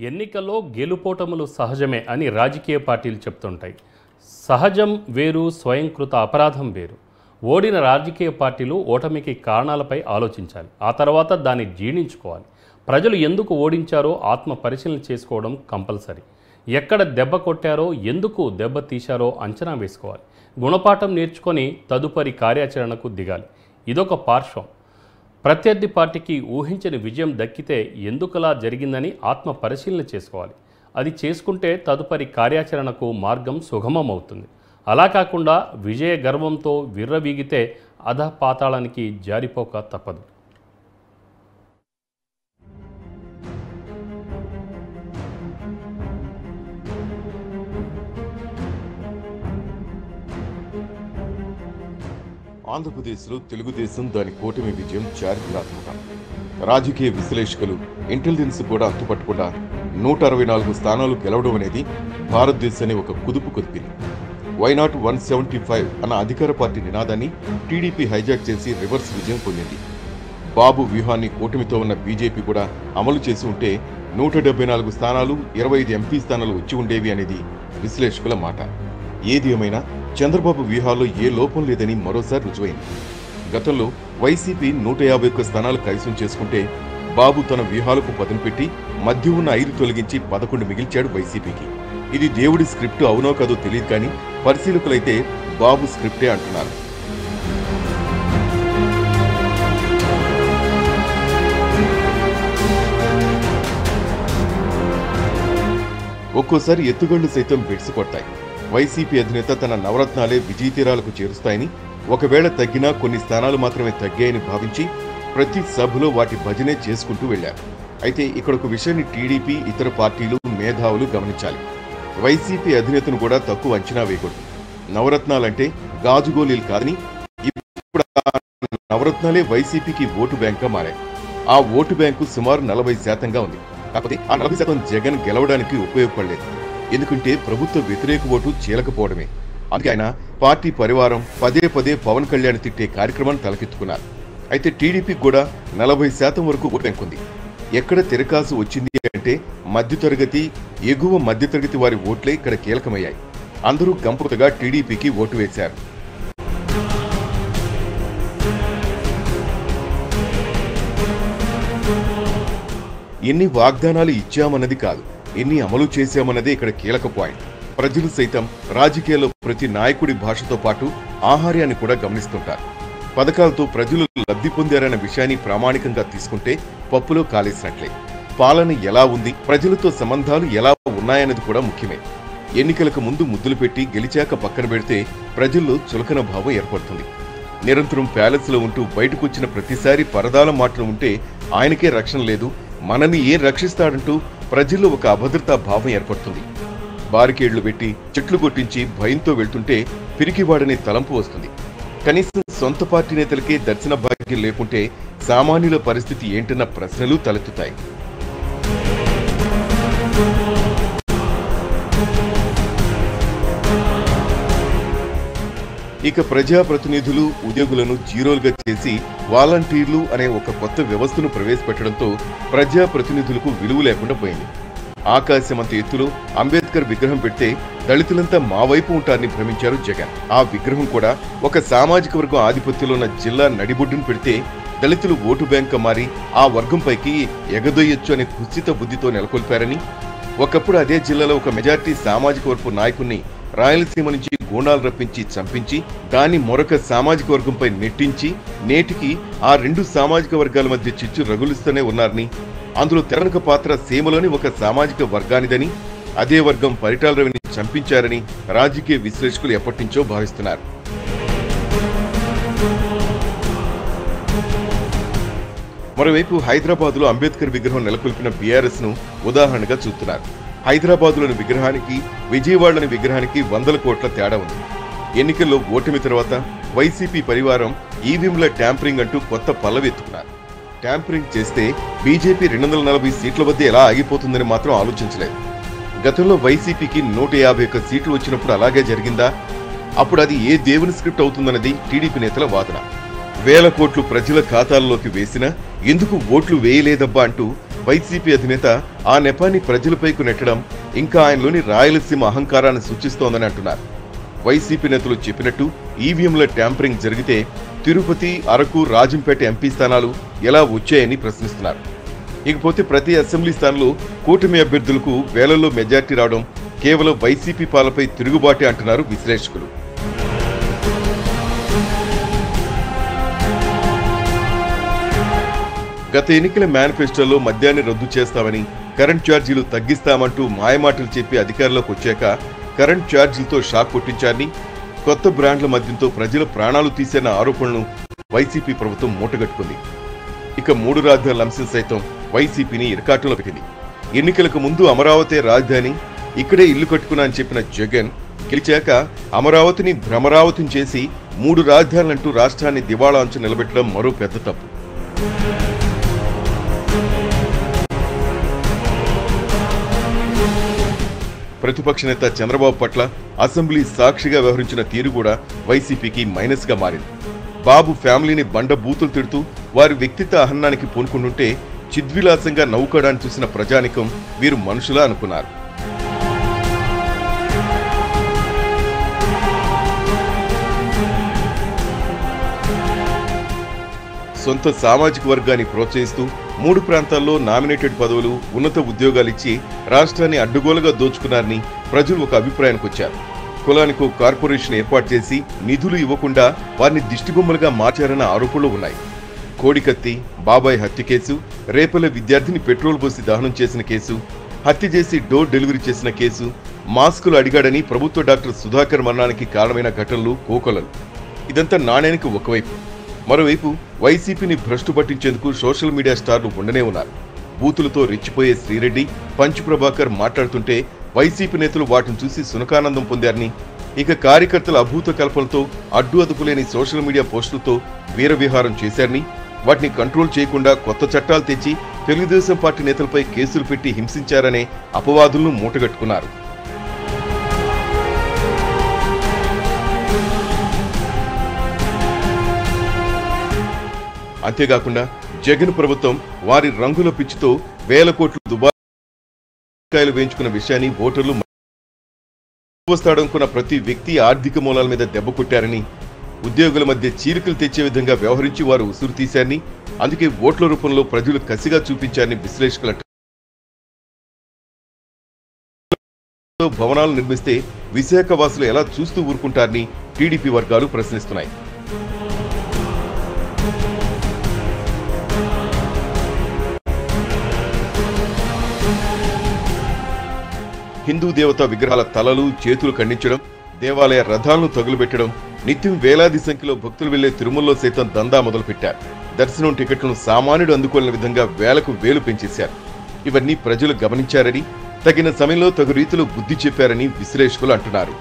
ఎన్నికల్లో గెలుపోటములు సహజమే అని రాజకీయ పార్టీలు చెప్తుంటాయి. సహజం వేరు, స్వయంకృత అపరాధం వేరు. ఓడిన రాజకీయ పార్టీలు ఓటమికి కారణాలపై ఆలోచించాలి. ఆ తర్వాత దాన్ని జీర్ణించుకోవాలి. ప్రజలు ఎందుకు ఓడించారో ఆత్మ పరిశీలన చేసుకోవడం కంపల్సరీ. ఎక్కడ దెబ్బ కొట్టారో, ఎందుకు దెబ్బ తీశారో అంచనా వేసుకోవాలి. గుణపాఠం నేర్చుకొని తదుపరి కార్యాచరణకు దిగాలి. ఇదొక పార్శ్వం. ప్రత్యర్థి పార్టీకి ఊహించని విజయం దక్కితే ఎందుకలా జరిగిందని ఆత్మ పరిశీలన చేసుకోవాలి. అది చేసుకుంటే తదుపరి కార్యాచరణకు మార్గం సుగమమవుతుంది. అలా కాకుండా విజయ గర్వంతో విర్రవీగితే అధపాతాళానికి జారిపోక తప్పదు. ఆంధ్రప్రదేశ్లో తెలుగుదేశం దాని కూటమి విజయం చారిత్రాత్మకం. రాజకీయ విశ్లేషకులు, ఇంటెలిజెన్స్ కూడా అంతుపట్టకుండా 164 స్థానాలు గెలవడం అనేది భారతదేశాన్ని ఒక కుదుపు కుదిపింది. వైనాట్ 175 అన్న అధికార పార్టీ నినాదాన్ని టీడీపీ హైజాక్ చేసి రివర్స్ విజయం పొందింది. బాబు వ్యూహాన్ని కూటమితో ఉన్న బీజేపీ కూడా అమలు చేసి ఉంటే 174 స్థానాలు, 25 ఎంపీ స్థానాలు వచ్చి ఉండేవి అనేది విశ్లేషకుల మాట. ఏది ఏమైనా చంద్రబాబు వ్యూహాల్లో ఏ లోపం లేదని మరోసారి రుజువైంది. గతంలో వైసీపీ 151 స్థానాలు కైవసం చేసుకుంటే బాబు తన వ్యూహాలకు పదును పెట్టి మధ్య ఉన్న 5 తొలగించి 11 మిగిల్చాడు వైసీపీకి. ఇది దేవుడి స్క్రిప్ట్ అవునో కాదో తెలియదు, కానీ పరిశీలకులైతే బాబు స్క్రిప్టే అంటున్నారు. ఒక్కోసారి ఎత్తుగళ్లు సైతం బెడ్సి కొడతాయి. వైసీపీ అధినేత తన నవరత్నాలే విజయతీరాలకు చేరుస్తాయని, ఒకవేళ తగ్గినా కొన్ని స్థానాలు మాత్రమే తగ్గాయని భావించి ప్రతి సభలో వాటి భజనే చేసుకుంటూ వెళ్లారు. అయితే ఇక్కడొక విషయాన్ని టీడీపీ, ఇతర పార్టీలు, మేధావులు గమనించాలి. వైసీపీ అధినేతను కూడా తక్కువ అంచనా వేయకూడదు. నవరత్నాలంటే గాజుగోళీలు కాదని, ఇప్పుడు నవరత్నాలే వైసీపీకి ఓటు బ్యాంక్గా మారాయి. ఆ ఓటు బ్యాంకు సుమారు 40% ఉంది. కాకపోతే ఆ 40% జగన్ గెలవడానికి ఉపయోగపడలేదు. ఎందుకంటే ప్రభుత్వ వ్యతిరేక ఓటు చీలకపోవడమే. అందుకే ఆయన పార్టీ పరివారం పదే పదే పవన్ కళ్యాణ్ తిట్టే కార్యక్రమాన్ని తలకెత్తుకున్నారు. అయితే టీడీపీకి కూడా 40% వరకు ఓటు బ్యాంక్ ఉంది. ఎక్కడ తిరకాసు వచ్చింది అంటే మధ్యతరగతి, ఎగువ మధ్యతరగతి వారి ఓట్లే ఇక్కడ కీలకమయ్యాయి. అందరూ గంపగా టీడీపీకి ఓటు వేశారు. ఎన్ని వాగ్దానాలు ఇచ్చామన్నది కాదు, ఎన్ని అమలు చేశామన్నదే ఇక్కడ కీలక పాయింట్. ప్రజలు సైతం రాజకీయాల్లో ప్రతి నాయకుడి భాషతో పాటు ఆహార్యాన్ని కూడా గమనిస్తుంటారు. పథకాలతో ప్రజలు లబ్ధి పొందారన్న విషయాన్ని ప్రామాణికంగా తీసుకుంటే పప్పులో కాలేసినట్లే. పాలన ఎలా ఉంది, ప్రజలతో సంబంధాలు ఎలా ఉన్నాయన్నది కూడా ముఖ్యమే. ఎన్నికలకు ముందు ముద్దులు పెట్టి గెలిచాక పక్కన పెడితే ప్రజల్లో చులకన భావం ఏర్పడుతుంది. నిరంతరం ప్యాలెస్లో ఉంటూ బయటకొచ్చిన ప్రతిసారి పరదాల మాటలు ఉంటే ఆయనకే రక్షణ లేదు, మనని ఏం రక్షిస్తాడంటూ ప్రజల్లో ఒక అభద్రతా భావం ఏర్పడుతుంది. బారికేళ్లు పెట్టి చెట్లు కొట్టించి భయంతో వెళ్తుంటే పిరికివాడనే తలంపు వస్తుంది. కనీసం సొంత పార్టీ నేతలకే దర్శన భాగ్యం లేకుంటే సామాన్యుల పరిస్థితి ఏంటన్న ప్రశ్నలు తలెత్తుతాయి. ఇక ప్రజాప్రతినిధులు, ఉద్యోగులను జీరోలుగా చేసి వాలంటీర్లు అనే ఒక కొత్త వ్యవస్థను ప్రవేశపెట్టడంతో ప్రజాప్రతినిధులకు విలువ లేకుండా పోయింది. ఆకాశమంత ఎత్తులో అంబేద్కర్ విగ్రహం పెడితే దళితులంతా మా వైపు ఉంటారని భ్రమించారు జగన్. ఆ విగ్రహం కూడా ఒక సామాజిక వర్గం ఆధిపత్యంలో ఉన్న జిల్లా నడిబొడ్డును పెడితే దళితులు ఓటు బ్యాంక్ మారి ఆ వర్గంపైకి ఎగదొయ్యొచ్చు అనే కుత్సిత బుద్ధితో నెలకొల్పారని, ఒకప్పుడు అదే జిల్లాలో ఒక మెజార్టీ సామాజిక వర్గం నాయకుణ్ణి రాయలసీమ నుంచి గూండాలు రప్పించి చంపించి దాన్ని మరొక సామాజిక వర్గంపై నెట్టించి నేటికి ఆ 2 సామాజిక వర్గాల మధ్య చిచ్చు రగులుస్తూనే ఉన్నారని, అందులో తెరనక పాత్ర సీమలోని ఒక సామాజిక వర్గానిదని, అదే వర్గం పరిటాల రవిని చంపించారని రాజకీయ విశ్లేషకులు ఎప్పటినుంచో భావిస్తున్నారు. మరోవైపు హైదరాబాద్లో అంబేద్కర్ విగ్రహం నెలకొల్పిన బీఆర్ఎస్ ను ఉదాహరణగా చూస్తున్నారు. హైదరాబాద్లోని విగ్రహానికి, విజయవాడలోని విగ్రహానికి 100 కోట్ల తేడా ఉంది. ఎన్నికల్లో ఓటమి తర్వాత వైసీపీ పరివారం ఈవీఎంల ట్యాంపరింగ్ అంటూ కొత్త పల్లవెత్తుకున్నారు. ట్యాంపరింగ్ చేస్తే బీజేపీ 240 సీట్ల వద్ద ఎలా ఆగిపోతుందని మాత్రం ఆలోచించలేదు. గతంలో వైసీపీకి 151 సీట్లు వచ్చినప్పుడు అలాగే జరిగిందా? అప్పుడు అది ఏ దేవుని స్క్రిప్ట్ అవుతుందన్నది టీడీపీ నేతల వాదన. 1000 కోట్లు ప్రజల ఖాతాల్లోకి వేసినా ఎందుకు ఓట్లు వేయలేదబ్బా అంటూ వైసీపీ అధినేత ఆ నెపాన్ని ప్రజలపైకి నెట్టడం ఇంకా ఆయనలోని రాయలసీమ అహంకారాన్ని సూచిస్తోందని అంటున్నారు. వైసీపీ నేతలు చెప్పినట్టు ఈవీఎంల ట్యాంపరింగ్ జరిగితే తిరుపతి, అరకు, రాజంపేట ఎంపీ స్థానాలు ఎలా వచ్చాయని ప్రశ్నిస్తున్నారు. ఇకపోతే ప్రతి అసెంబ్లీ స్థానంలో కూటమి అభ్యర్థులకు వేలల్లో మెజార్టీ రావడం కేవలం వైసీపీ పాలపై తిరుగుబాటే అంటున్నారు విశ్లేషకులు. గత ఎన్నికల మేనిఫెస్టోలో మద్యాన్ని రద్దు చేస్తామని, కరెంట్ ఛార్జీలు తగ్గిస్తామంటూ మాయమాటలు చెప్పి అధికారంలోకి వచ్చాక కరెంట్ ఛార్జీలతో షాక్ కొట్టించారని, కొత్త బ్రాండ్ల మద్యంతో ప్రజల ప్రాణాలు తీసేన ఆరోపణలను వైసీపీ ప్రభుత్వం మూటగట్టుకుంది. ఇక 3 రాజధానుల అంశం సైతం వైసీపీని ఇరకాటంలో పెట్టింది. ఎన్నికలకు ముందు అమరావతి రాజధాని, ఇక్కడే ఇల్లు కట్టుకున్నా అని చెప్పిన జగన్ గెలిచాక అమరావతిని భ్రమరావతిని చేసి 3 రాజధానులంటూ రాష్ట్రాన్ని దివాళా అంచు నిలబెట్టడం మరో పెద్ద తప్పు. ప్రతిపక్ష నేత చంద్రబాబు పట్ల అసెంబ్లీ సాక్షిగా వ్యవహరించిన తీరు కూడా వైసీపీకి మైనస్ గా మారింది. బాబు ఫ్యామిలీని బండ బూతులు తిడుతూ వారి వ్యక్తిత్వ అహన్నానికి పూనుకుంటుంటే చిద్విలాసంగా నవ్వుకోవడానికి చూసిన ప్రజానికం వీరు మనుషులా అనుకున్నారు. సొంత సామాజిక వర్గాన్ని ప్రోత్సహిస్తూ 3 ప్రాంతాల్లో నామినేటెడ్ పదవులు, ఉన్నత ఉద్యోగాలిచ్చి రాష్ట్రాన్ని అడ్డుగోలుగా దోచుకున్నారని ప్రజలు ఒక అభిప్రాయానికి వచ్చారు. కులానికి కార్పొరేషన్ ఏర్పాటు చేసి నిధులు ఇవ్వకుండా వారిని దిష్టిబొమ్మలుగా మార్చారన్న ఆరోపణలు ఉన్నాయి. కోడికత్తి, బాబాయ్ హత్య కేసు, రేపల్ల విద్యార్థిని పెట్రోల్ పోసి దహనం చేసిన కేసు, హత్య చేసి డోర్ డెలివరీ చేసిన కేసు, మాస్కులు అడిగాడని ప్రభుత్వ డాక్టర్ సుధాకర్ మరణానికి కారణమైన ఘటనలు కోకొలలు. ఇదంతా నాణ్యానికి ఒకవైపు. మరోవైపు వైసీపీని భ్రష్టు పట్టించేందుకు సోషల్ మీడియా స్టార్లు ఉండనే ఉన్నారు. బూతులతో రెచ్చిపోయే శ్రీరెడ్డి, పంచు ప్రభాకర్ మాట్లాడుతుంటే వైసీపీ నేతలు వాటిని చూసి సునకానందం పొందారని, ఇక కార్యకర్తల అభూత కల్పనతో అడ్డు అదుపులేని సోషల్ మీడియా పోస్టులతో వీరవిహారం చేశారని, వాటిని కంట్రోల్ చేయకుండా కొత్త చట్టాలు తెచ్చి తెలుగుదేశం పార్టీ నేతలపై కేసులు పెట్టి హింసించారనే అపవాదులను మూటగట్టుకున్నారు. అంతేకాకుండా జగన్ ప్రభుత్వం వారి రంగుల పిచ్చితో వేల కోట్లు దుబాయ్ వేయించుకున్న విషయాన్ని ఓటర్లు వస్తాడనుకున్న ప్రతి వ్యక్తి ఆర్థిక మూలాల మీద దెబ్బ కొట్టారని, ఉద్యోగుల మధ్య చీలికలు తెచ్చే విధంగా వ్యవహరించి వారు ఉసురు తీశారని, అందుకే ఓట్ల రూపంలో ప్రజలు కసిగా చూపించారని విశ్లేషకులు అంటారు. భవనాలు నిర్మిస్తే విశాఖ వాసులు ఎలా చూస్తూ ఊరుకుంటారని టీడీపీ వర్గాలు ప్రశ్నిస్తున్నాయి. హిందూ దేవతా విగ్రహాల తలలు, చేతులు ఖండించడం, దేవాలయ రథాలను తగులుబెట్టడం, నిత్యం వేలాది సంఖ్యలో భక్తులు వెళ్లే తిరుమలలో సైతం దందా మొదలుపెట్టారు. దర్శనం టికెట్లను సామాన్యుడు అందుకోలేని విధంగా వేలకు వేలు పెంచేశారు. ఇవన్నీ ప్రజలు గమనించారని, తగిన సమయంలో తగు రీతిలో బుద్ధి చెప్పారని విశ్లేషకులు అంటున్నారు.